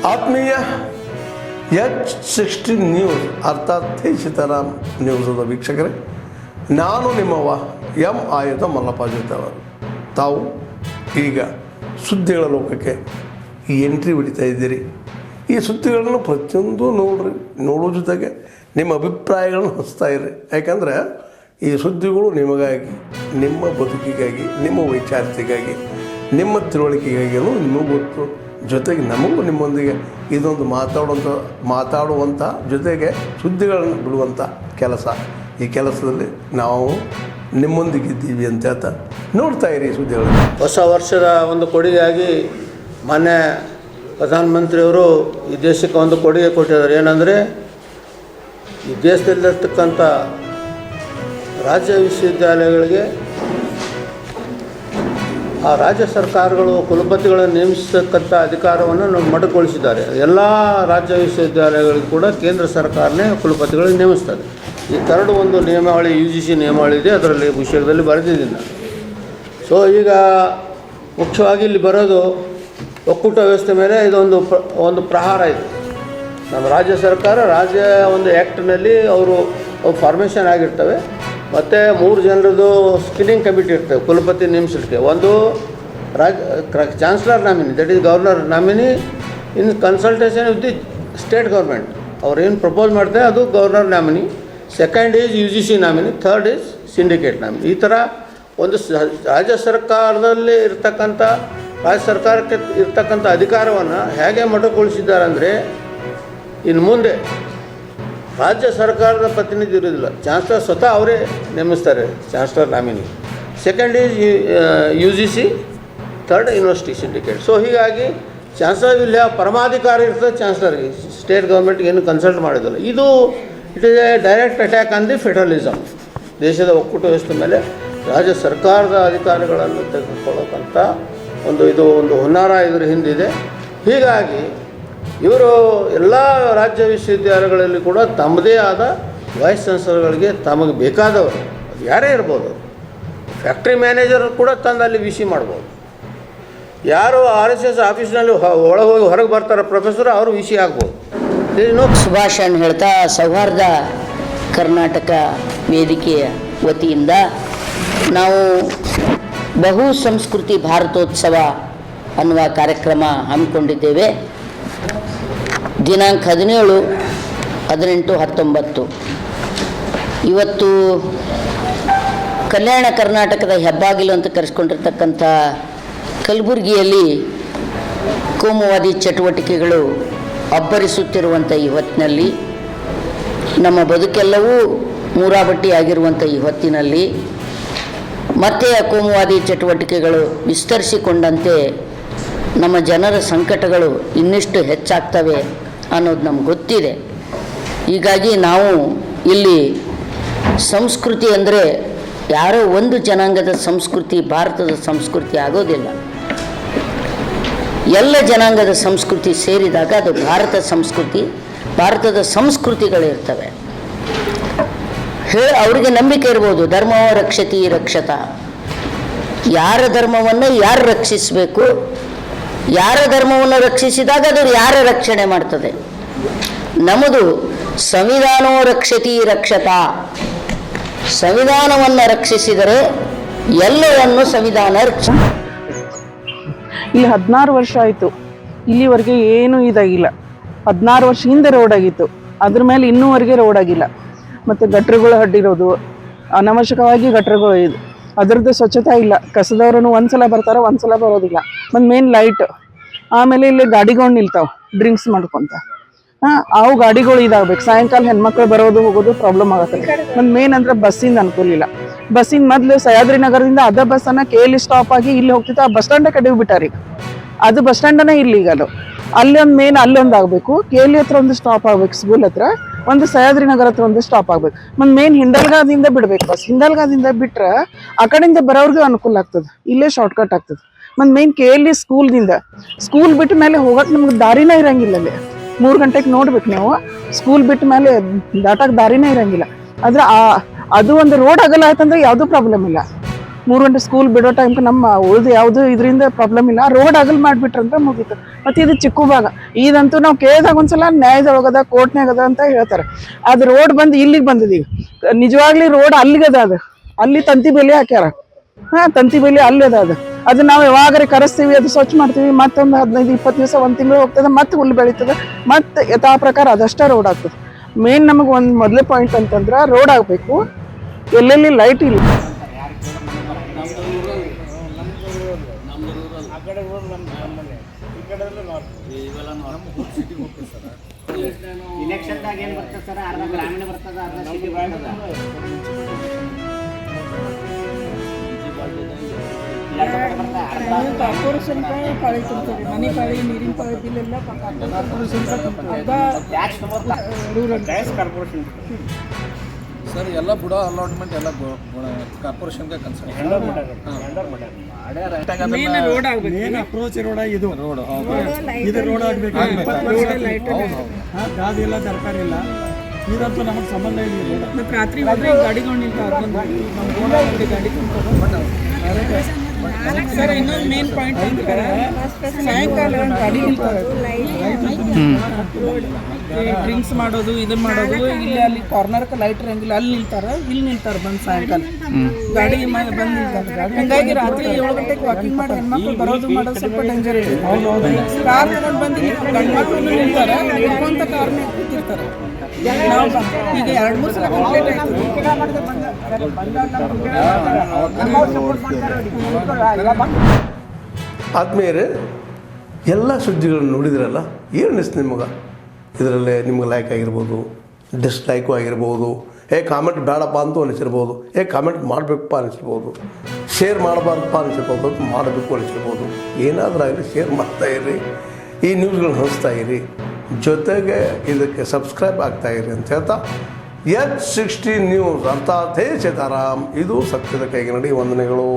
ಆತ್ಮೀಯ H16 news ಅರ್ಥಾತ್ ಸೀತಾರಾಮ್ ನ್ಯೂಸದ ವೀಕ್ಷಕರೇ, ನಾನು ನಿಮ್ಮವ ಎಂ ಆಯುಧ ಮಲ್ಲಪ್ಪ ಜೊತೆಯವರು. ತಾವು ಈಗ ಸುದ್ದಿಗಳ ಲೋಕಕ್ಕೆ ಎಂಟ್ರಿ ಹೊಡಿತಾ ಇದ್ದೀರಿ. ಈ ಸುದ್ದಿಗಳನ್ನು ಪ್ರತಿಯೊಂದು ನೋಡೋ ಜೊತೆಗೆ ನಿಮ್ಮ ಅಭಿಪ್ರಾಯಗಳನ್ನು ಹಂಚ್ತಾ ಇರಿ. ಯಾಕಂದರೆ ಈ ಸುದ್ದಿಗಳು ನಿಮಗಾಗಿ, ನಿಮ್ಮ ಬದುಕಿಗಾಗಿ, ನಿಮ್ಮ ವೈಚಾರಿಕೆಗಾಗಿ, ನಿಮ್ಮ ತಿಳುವಳಿಕೆಗಾಗಿ ನಿಮಗೂ ಗೊತ್ತು. ಜೊತೆಗೆ ನಮಗೂ ನಿಮ್ಮೊಂದಿಗೆ ಇದೊಂದು ಮಾತಾಡುವಂಥ ಜೊತೆಗೆ ಸುದ್ದಿಗಳನ್ನು ಬಿಡುವಂಥ ಕೆಲಸ. ಈ ಕೆಲಸದಲ್ಲಿ ನಾವು ನಿಮ್ಮೊಂದಿಗಿದ್ದೀವಿ ಅಂತ ಹೇಳ್ತಾ ನೋಡ್ತಾ ಇರಿ ಸುದ್ದಿಗಳನ್ನು. ಹೊಸ ವರ್ಷದ ಒಂದು ಕೊಡುಗೆಯಾಗಿ ಮಾನ್ಯ ಪ್ರಧಾನಮಂತ್ರಿಯವರು ಈ ದೇಶಕ್ಕೆ ಒಂದು ಕೊಡುಗೆ ಕೊಟ್ಟಿದ್ದಾರೆ. ಏನಂದರೆ, ಈ ದೇಶದಲ್ಲಿರ್ತಕ್ಕಂಥ ರಾಜ್ಯ ವಿಶ್ವವಿದ್ಯಾಲಯಗಳಿಗೆ ಆ ರಾಜ್ಯ ಸರ್ಕಾರಗಳು ಕುಲಪತಿಗಳನ್ನು ನೇಮಿಸತಕ್ಕಂಥ ಅಧಿಕಾರವನ್ನು ಮೊಟಕುಗೊಳಿಸಿದ್ದಾರೆ. ಎಲ್ಲ ರಾಜ್ಯ ವಿಶ್ವವಿದ್ಯಾಲಯಗಳಿಗೂ ಕೂಡ ಕೇಂದ್ರ ಸರ್ಕಾರನೇ ಕುಲಪತಿಗಳನ್ನು ನೇಮಿಸ್ತದೆ. ಈ ಥರದ ಒಂದು ನಿಯಮಾವಳಿ UGC ನಿಯಮಾವಳಿ ಇದೆ, ಅದರಲ್ಲಿ ವಿಷಯದಲ್ಲಿ ಬರೆದಿದ್ದೀನಿ ನಾನು. ಸೊ ಈಗ ಮುಖ್ಯವಾಗಿ ಇಲ್ಲಿ ಬರೋದು ಒಕ್ಕೂಟ ವ್ಯವಸ್ಥೆ ಮೇಲೆ ಇದೊಂದು ಪ್ರಹಾರ ಇದೆ. ನಮ್ಮ ರಾಜ್ಯ ಸರ್ಕಾರ ರಾಜ್ಯ ಒಂದು ಆ್ಯಕ್ಟ್ನಲ್ಲಿ ಅವರು ಫಾರ್ಮೇಷನ್ ಆಗಿರ್ತವೆ. ಮತ್ತು 3 ಜನರದ್ದು ಸ್ಕ್ರೀನಿಂಗ್ ಕಮಿಟಿ ಇರ್ತವೆ ಕುಲಪತಿ ನೇಮಿಸಲಿಕ್ಕೆ. ಒಂದು chancellor nominee, that is governor nominee in consultation with the state government. ಅವ್ರು ಏನು ಪ್ರಪೋಸ್ ಮಾಡ್ತಾರೆ ಅದು governor nominee. Second is UGC nominee. Third is syndicate nominee. ಈ ಥರ ಒಂದು ರಾಜ್ಯ ಸರ್ಕಾರಕ್ಕೆ ಇರ್ತಕ್ಕಂಥ ಅಧಿಕಾರವನ್ನು ಹೇಗೆ ಮೊಟಕುಗೊಳಿಸಿದ್ದಾರೆ ಅಂದರೆ, ಇನ್ನು ಮುಂದೆ ರಾಜ್ಯ ಸರ್ಕಾರದ ಪ್ರತಿನಿಧಿ ಇರೋದಿಲ್ಲ. ಚಾನ್ಸಲರ್ ಸ್ವತಃ ಅವರೇ ನೇಮಿಸ್ತಾರೆ, chancellor nominee. Second is UGC, third university syndicate. So ಹೀಗಾಗಿ ಚಾನ್ಸಲರ್ ಇಲ್ಲಿ ಪರಮಾಧಿಕಾರ ಇರ್ತದೆ ಚಾನ್ಸಲರ್ಗೆ, ಸ್ಟೇಟ್ ಗೌರ್ಮೆಂಟ್ಗೆ ಏನು ಕನ್ಸಲ್ಟ್ ಮಾಡೋದಿಲ್ಲ. It is a direct attack on the federalism. ದೇಶದ ಒಕ್ಕೂಟ ವ್ಯವಸ್ಥೆ ಮೇಲೆ ರಾಜ್ಯ ಸರ್ಕಾರದ ಅಧಿಕಾರಿಗಳನ್ನು ತೆಗೆದುಕೊಳ್ಳೋಕ್ಕಂಥ ಒಂದು ಹುನ್ನಾರ ಇದರ ಹಿಂದಿದೆ. ಹೀಗಾಗಿ ಇವರು ಎಲ್ಲ ರಾಜ್ಯ ವಿಶ್ವವಿದ್ಯಾಲಯಗಳಲ್ಲಿ ಕೂಡ ತಮ್ಮದೇ ಆದ ವೈಸ್ ಚಾನ್ಸಲರ್ಗಳಿಗೆ ತಮಗೆ ಬೇಕಾದವರು, ಯಾರೇ ಇರ್ಬೋದು, ಫ್ಯಾಕ್ಟ್ರಿ ಮ್ಯಾನೇಜರ್ ಕೂಡ ತಂದು ಅಲ್ಲಿ VC ಮಾಡ್ಬೋದು. ಯಾರು RSS ಆಫೀಸ್ನಲ್ಲಿ ಒಳಗೆ ಹೊರಗೆ ಬರ್ತಾರೆ ಪ್ರೊಫೆಸರ್, ಅವರು VC ಆಗ್ಬೋದು. ಸುಭಾಷಣ್ ಹೇಳ್ತಾ ಸೌಹಾರ್ದ ಕರ್ನಾಟಕ ವೇದಿಕೆಯ ವತಿಯಿಂದ ನಾವು ಬಹು ಸಂಸ್ಕೃತಿ ಭಾರತೋತ್ಸವ ಅನ್ನುವ ಕಾರ್ಯಕ್ರಮ ಹಮ್ಮಿಕೊಂಡಿದ್ದೇವೆ. ದಿನಾಂಕ 17, 18, 19 ಇವತ್ತು ಕಲ್ಯಾಣ ಕರ್ನಾಟಕದ ಹೆಬ್ಬಾಗಿಲು ಅಂತ ಕರೆಸ್ಕೊಂಡಿರ್ತಕ್ಕಂಥ ಕಲಬುರಗಿಯಲ್ಲಿ ಕೋಮುವಾದಿ ಚಟುವಟಿಕೆಗಳು ಅಬ್ಬರಿಸುತ್ತಿರುವಂಥ ಈ ಹೊತ್ತಿನಲ್ಲಿ, ನಮ್ಮ ಬದುಕೆಲ್ಲವೂ ಮೂರಾಬಟ್ಟಿ ಆಗಿರುವಂಥ ಈ ಹೊತ್ತಿನಲ್ಲಿ ಮತ್ತೆ ಆ ಕೋಮುವಾದಿ ಚಟುವಟಿಕೆಗಳು ವಿಸ್ತರಿಸಿಕೊಂಡಂತೆ ನಮ್ಮ ಜನರ ಸಂಕಟಗಳು ಇನ್ನಿಷ್ಟು ಹೆಚ್ಚಾಗ್ತವೆ ಅನ್ನೋದು ನಮ್ಗೆ ಗೊತ್ತಿದೆ. ಹೀಗಾಗಿ ನಾವು ಇಲ್ಲಿ ಸಂಸ್ಕೃತಿ ಅಂದರೆ ಯಾರೋ ಒಂದು ಜನಾಂಗದ ಸಂಸ್ಕೃತಿ ಭಾರತದ ಸಂಸ್ಕೃತಿ ಆಗೋದಿಲ್ಲ. ಎಲ್ಲ ಜನಾಂಗದ ಸಂಸ್ಕೃತಿ ಸೇರಿದಾಗ ಅದು ಭಾರತದ ಸಂಸ್ಕೃತಿಗಳಿರ್ತವೆ. ಅವರಿಗೆ ನಂಬಿಕೆ ಇರ್ಬೋದು, ಧರ್ಮವೋ ರಕ್ಷತಿ ರಕ್ಷತ. ಯಾರ ಧರ್ಮವನ್ನು ಯಾರು ರಕ್ಷಿಸಬೇಕು, ಯಾರ ಧರ್ಮವನ್ನು ರಕ್ಷಿಸಿದಾಗ ಅದು ಯಾರ ರಕ್ಷಣೆ ಮಾಡ್ತದೆ. ನಮ್ಮದು ಸಂವಿಧಾನೋ ರಕ್ಷತಿ ರಕ್ಷತ. ಸಂವಿಧಾನವನ್ನು ರಕ್ಷಿಸಿದರೆ ಎಲ್ಲವನ್ನು ಸಂವಿಧಾನ ಇಲ್ಲಿ 16 ವರ್ಷ ಆಯಿತು, ಇಲ್ಲಿವರೆಗೆ ಏನೂ ಇದಾಗಿಲ್ಲ. 16 ವರ್ಷ ಹಿಂದೆ ರೋಡ್ ಆಗಿತ್ತು, ಅದ್ರ ಮೇಲೆ ಇನ್ನೂವರೆಗೆ ರೋಡ್ ಆಗಿಲ್ಲ. ಮತ್ತು ಗಟ್ರಗಳು ಹಡ್ಡಿರೋದು, ಅನವಶ್ಯಕವಾಗಿ ಗಟ್ರಗಳು ಇದು, ಅದರದ್ದು ಸ್ವಚ್ಛತೆ ಇಲ್ಲ. ಕಸದವ್ರೂ ಒಂದ್ಸಲ ಬರ್ತಾರೆ, ಒಂದ್ಸಲ ಬರೋದಿಲ್ಲ. ಮತ್ತು ಮೇನ್ ಲೈಟ್, ಆಮೇಲೆ ಇಲ್ಲಿ ಗಾಡಿಗಳು ನಿಲ್ತಾವೆ ಡ್ರಿಂಕ್ಸ್ ಮಾಡ್ಕೊತ. ಅವು ಗಾಡಿಗಳು ಇದಾಗಬೇಕು. ಸಾಯಂಕಾಲ ಹೆಣ್ಮಕ್ಳು ಬರೋದು ಹೋಗೋದು ಪ್ರಾಬ್ಲಮ್ ಆಗುತ್ತೆ. ಮತ್ತು ಮೇನ್ ಅಂದರೆ ಬಸ್ಸಿಂದ ಅನುಕೂಲ ಇಲ್ಲ. ಬಸ್ಸಿನ ಮೊದಲು ಸಹ್ಯಾದ್ರಿ ನಗರದಿಂದ ಅದ ಬಸ್ಸನ್ನು KL ಸ್ಟಾಪ್ ಆಗಿ ಇಲ್ಲಿ ಹೋಗ್ತಿತ್ತು, ಆ ಬಸ್ ಸ್ಟ್ಯಾಂಡೇ ಕಡಿಗೆ ಬಿಟ್ಟಾರಿ. ಅದು ಬಸ್ ಸ್ಟ್ಯಾಂಡನೇ ಇಲ್ಲಿಗದು. ಅಲ್ಲೊಂದು ಮೇನ್ ಅಲ್ಲೊಂದು ಆಗಬೇಕು, KL ಹತ್ರ ಒಂದು ಸ್ಟಾಪ್ ಆಗಬೇಕು, ಸ್ಕೂಲ್ ಹತ್ರ ಒಂದು, ಸಹ್ಯಾದ್ರಿ ನಗರ ಹತ್ರ ಒಂದು ಸ್ಟಾಪ್ ಆಗ್ಬೇಕು. ಮತ್ತು ಮೇನ್ ಹಿಂಡಲ್ಗಾದಿಂದ ಬಿಡ್ಬೇಕು ಬಸ್. ಹಿಂಡಲ್ಗಾದಿಂದ ಬಿಟ್ರೆ ಆ ಕಡೆಯಿಂದ ಬರೋರ್ಗೂ ಅನುಕೂಲ ಆಗ್ತದೆ, ಇಲ್ಲೇ ಶಾರ್ಟ್ಕಟ್ ಆಗ್ತದೆ. ಮತ್ತು ಮೇನ್ KL ಸ್ಕೂಲ್ ಬಿಟ್ಟ ಮೇಲೆ ಹೋಗಕ್ಕೆ ನಮ್ಗೆ ದಾರಿನೇ ಇರಂಗಿಲ್ಲ. ಅಲ್ಲಿ 3 ಗಂಟೆಗೆ ನೋಡ್ಬೇಕು ನೀವು, ಸ್ಕೂಲ್ ಬಿಟ್ಟ ಮೇಲೆ ದಾಟಕ್ಕೆ ದಾರಿನೇ ಇರಂಗಿಲ್ಲ. ಆದ್ರೆ ಅದು ಒಂದು ರೋಡ್ ಆಗಲ್ಲ ಆಯ್ತಂದ್ರೆ ಯಾವುದೂ ಪ್ರಾಬ್ಲಮ್ ಇಲ್ಲ. 3 ಗಂಟೆ ಸ್ಕೂಲ್ ಬಿಡೋ ಟೈಮ್ಗೆ ನಮ್ಮ ಉಳಿದು ಯಾವುದೂ ಇದರಿಂದ ಪ್ರಾಬ್ಲಮ್ ಇಲ್ಲ. ರೋಡ್ ಅಗಲ್ ಮಾಡಿಬಿಟ್ರಂದ್ರೆ ಮುಗೀತು. ಮತ್ತು ಇದು ಚಿಕ್ಕ ಭಾಗ, ಇದಂತೂ ನಾವು ಕೇಳಿದಾಗ ಒಂದ್ಸಲ ನ್ಯಾಯದೊಳಗದ ಕೋರ್ಟ್ನಾಗದ ಅಂತ ಹೇಳ್ತಾರೆ. ಅದು ರೋಡ್ ಬಂದು ಇಲ್ಲಿಗೆ ಬಂದಿದೆ. ಈಗ ನಿಜವಾಗ್ಲಿ ರೋಡ್ ಅಲ್ಲಿಗದ, ಅದು ಅಲ್ಲಿ ತಂತಿ ಬೇಲಿ ಹಾಕ್ಯಾರ. ತಂತಿ ಬೇಲಿ ಅಲ್ಲಿ ಅದು ನಾವು ಯಾವಾಗಾರೆ ಕರೆಸ್ತೀವಿ, ಅದು ಸ್ವಚ್ಛ ಮಾಡ್ತೀವಿ, ಮತ್ತೊಂದು 15-20 ದಿವಸ 1 ತಿಂಗಳು ಹೋಗ್ತದೆ, ಮತ್ತೆ ಹುಲ್ಲು ಬೆಳೀತದೆ, ಮತ್ತೆ ಯಥಾ ಪ್ರಕಾರ ಅದಷ್ಟೇ ರೋಡ್ ಆಗ್ತದೆ. ಮೇನ್ ನಮಗೆ ಒಂದು ಮೊದಲೇ ಪಾಯಿಂಟ್ ಅಂತಂದ್ರೆ ರೋಡ್ ಆಗಬೇಕು, ಎಲ್ಲೆಲ್ಲಿ ಲೈಟ್ ಇಲ್ಲ. ಇಲೆಕ್ಷನ್ದಾಗ ಏನು ಬರ್ತದೆ ಸರ್, ಅರ್ಧ ಗ್ರಾಮೀಣ ಬರ್ತದೆ, ಅರ್ಧ ಸಿಟಿ ಬರ್ತದೆ. ಕಾರ್ಪೊರೇಷನ್ ಪಾಳಿ ತುಂಬ್ತಾರೆ, ಮನೆ ಪಾಳಿ, ನೀರಿನ ಪಾಳಿ ಬಿಲ್ ಎಲ್ಲ ಕಾರ್ಪೊರೇಷನ್. ಸರ್ ಎಲ್ಲ ಬುಡ ಅಲಾಟ್ಮೆಂಟ್ ಎಲ್ಲ ಕಾರ್ಪೊರೇಷನ್ಗೆ ಕನ್ಸರ್ನ್ ರೋಡ್ ಆಗಬೇಕು. ಮೇನ್ ಅಪ್ರೋಚ್ ರೋಡ ಇದು ರೋಡ್ ಇದು ರೋಡ್ ಆಗಬೇಕು. ಗಾದಿ ಎಲ್ಲ ತರಕಾರಿ ಇಲ್ಲ, ಇದಂತೂ ನಮಗೆ ಸಂಬಂಧ ಇಲ್ಲ. ಮತ್ತು ರಾತ್ರಿ ಹೋದ್ರೆ ಗಾಡಿಗಳು ನಿಲ್ತಾವೆ, ನಮ್ಮ ಗಾಡಿ ಸರ್. ಇನ್ನೊಂದು ಮೇನ್ ಪಾಯಿಂಟ್ ಅಂದ್ರೆ ಸಾಯಂಕಾಲ ಗಾಡಿ ನಿಲ್ತಾರೆ, ಡ್ರಿಂಕ್ಸ್ ಮಾಡೋದು, ಇದನ್ನ ಮಾಡೋದು. ಇಲ್ಲಿ ಅಲ್ಲಿ ಕಾರ್ನರ್ಗೆ ಲೈಟ್ ಇರಂಗಿಲ್ಲ, ಅಲ್ಲಿ ನಿಲ್ತಾರೆ, ಇಲ್ಲಿ ನಿಲ್ತಾರೆ ಬಂದು ಸಾಯಂಕಾಲ ಗಾಡಿ ಬಂದು ನಿಲ್ತಾರೆ. ಹಂಗಾಗಿ ರಾತ್ರಿ 7 ಗಂಟೆಗೆ ವಾಕಿಂಗ್ ಮಾಡಿ ಹೆಣ್ಮಕ್ಳು ಬರೋದು ಮಾಡೋದು ಸ್ವಲ್ಪ ಡೇಂಜರ್ ಇದೆ. ಕಾರ್ ತಗೊಂಡು ಬಂದು ಗಂಡು ಮಕ್ಕಳು ನಿಲ್ತಾರೆ, ಹಿಡ್ಕೊಂತ ಕಾರ್ನ ಕೂತಿರ್ತಾರೆ. ನಾವು ಈಗ 2-3 ಸಲ ಕಂಪ್ಲೇಂಟ್ ಆಯ್ತು. ಆದ್ಮೇಲೆ ಎಲ್ಲ ಸುದ್ದಿಗಳನ್ನು ನೋಡಿದ್ರಲ್ಲ, ಏನು ಅನಿಸ್ತು ನಿಮಗೆ? ಇದರಲ್ಲೇ ನಿಮ್ಗೆ ಲೈಕ್ ಆಗಿರ್ಬೋದು, ಡಿಸ್ಲೈಕು ಆಗಿರ್ಬೋದು, ಕಾಮೆಂಟ್ ಬೇಡಪ್ಪ ಅಂತೂ ಅನಿಸಿರ್ಬೋದು, ಕಾಮೆಂಟ್ ಮಾಡಬೇಕಪ್ಪ ಅನಿಸಿರ್ಬೋದು, ಶೇರ್ ಮಾಡಬಾರ್ದಪ್ಪ ಅನಿಸಿರ್ಬೋದು, ಮಾಡಬೇಕು ಅನಿಸಿರ್ಬೋದು. ಏನಾದರೂ ಆಗಲಿ ಶೇರ್ ಮಾಡ್ತಾಯಿರಿ, ಈ ನ್ಯೂಸ್ಗಳನ್ನ ಹಂಚ್ತಾ ಇರಿ, ಜೊತೆಗೆ ಇದಕ್ಕೆ ಸಬ್ಸ್ಕ್ರೈಬ್ ಆಗ್ತಾಯಿರಿ ಅಂತ ಹೇಳ್ತಾ H16 ನ್ಯೂಸ್ ಅರ್ಥಾತ್ ಹೇ ಸೀತಾರಾಮ್, ಇದು ಸತ್ಯದ ಕೈಗೆ ನಡಿ. ವಂದನೆಗಳು.